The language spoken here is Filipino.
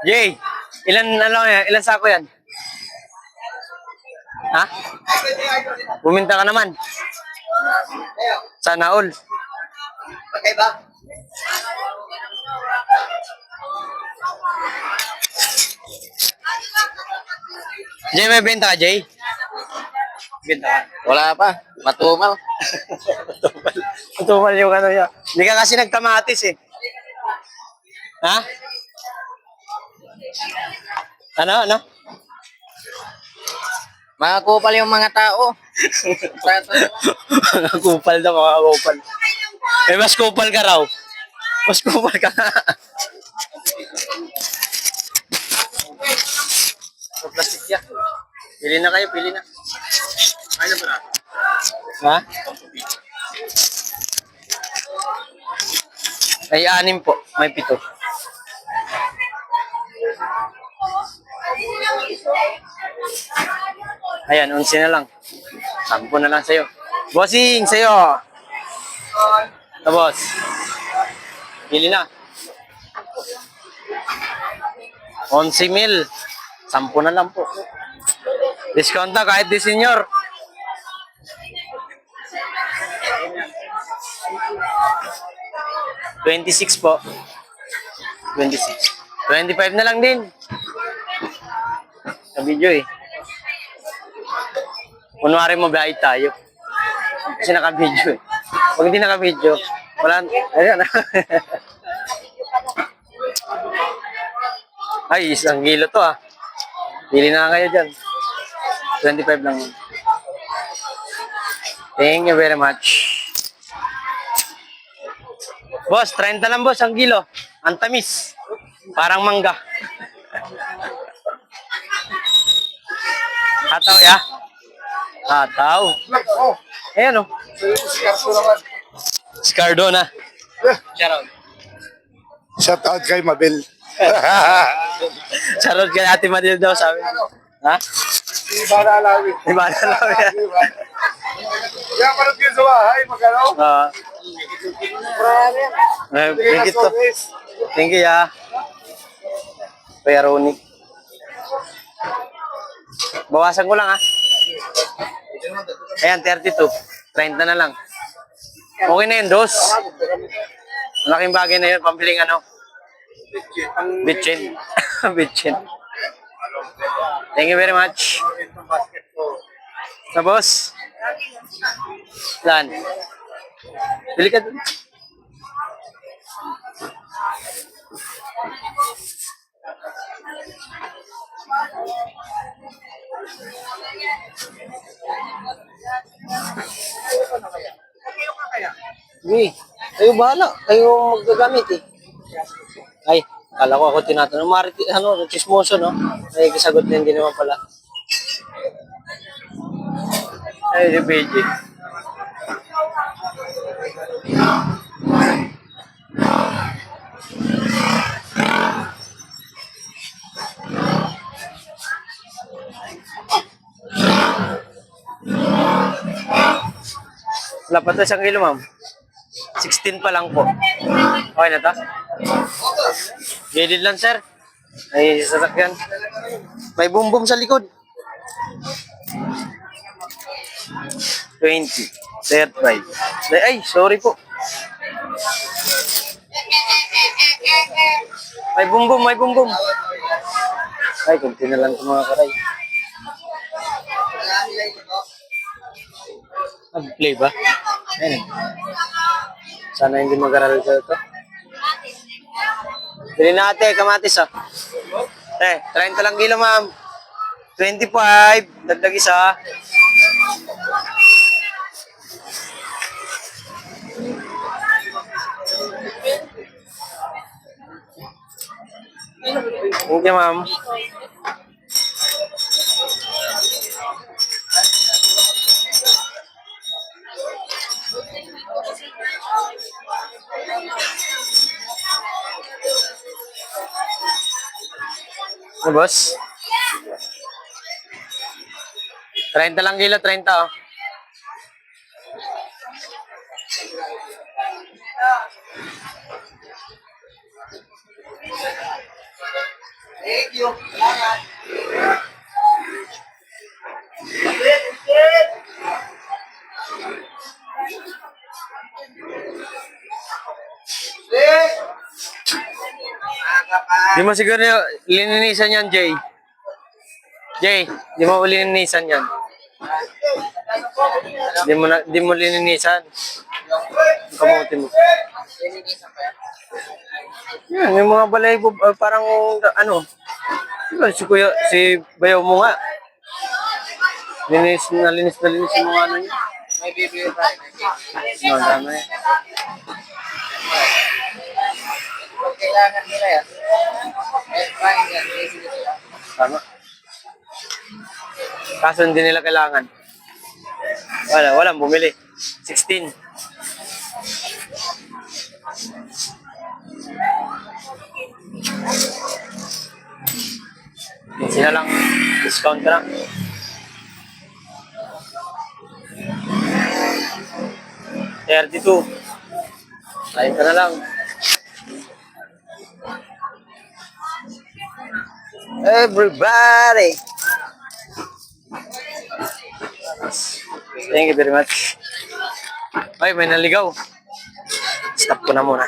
Jay, ilan sako yan? Ha? Buminta ka naman. Sana all. Okay ba? Jay, may benta ka, Jay? Benta ka. Wala pa. Matumal. Tumal yung ano niya. Hindi ka kasi nagkamatis eh. Ha? Ano? Mga kupal yung mga tao. Mga kupal daw, mga kupal. Eh, mas kupal ka raw. Mas kupal ka nga. So, plastic yan. Pili na kayo, pili na. Kaya ba na? Ha? Ay, 6 po. May 7. Ayan, 11 na lang. 10 na lang sa'yo. Bossing, sa'yo. Boss. Pili na. 11,000. 10 na lang po. Discount na kahit di senior. $26 po. 26. 25 na lang din. Sa video eh. Kunwari mo biyahe tayo. Kasi naka-video eh. Pag hindi naka-video, wala. Ayan. Ay, 1 kilo to ah. Pili na kayo dyan. 25 lang. Thank you very much. Boss, 30 lang boss, 1 kilo. Ang tamis. Parang mangga. Hataw ya? Hataw. Ayan o. Scardo na. Charot. Shout out kay Mabel. Charot kay Ate Madil daw sabi. Ha? Iba na alawi. Iba na lang yan. Kaya parang kayo sa bahay, magkano? Thank you to. Thank you ya. Kuya Ronnie. Bawasan ko lang ha. Ayan, 32. 30 na lang. Okay na yun, dos. Malaking bagay na yun, pambiling ano. Bitchin. Bitchin. Thank you very much. Sa boss. Saan? Bili ka dun. Uy, kayo bahala. Kayo magagamit eh. Ay, kala ko ako tinatanong. Chismoso, no? Ay, kasagot na hindi naman pala. Ay, si PJ. Wala pa ito 1 kilo, ma'am. 16 pa lang po. Okay na to? Gilid lang, sir. May sasakyan. May boom-boom sa likod. 20. 35. Ay, sorry po. May boom-boom, may boom-boom. Ay, kunti na lang ito mga karay. Nag-play ba? Ayun. Sana hindi mag-aral sa ito. Bili na ate, kamatis ah. 30 lang kilo ma'am. 25, dagdag isa. Thank you ma'am. Ano, boss? 30 lang kilo, 30 oh. Thank you. Di mo siguro lininisan yan, Jay. Jay, di mo lininisan yan. Di mo lininisan. Kamutin mo. Yan, yung mga balay, parang, ano, diba, si Bayaw mo nga. Linis yung mga ano niya. May bibili tayo. No, dami. Kailangan nila yan. May fine yan. Bibili sila. Tama. Kaso hindi nila kailangan. Walang bumili. 16. Sila lang. Discount ka lang. $32. Ayun ka na lang. Everybody! Thank you very much. Ay, may naligaw. Stop ko na muna.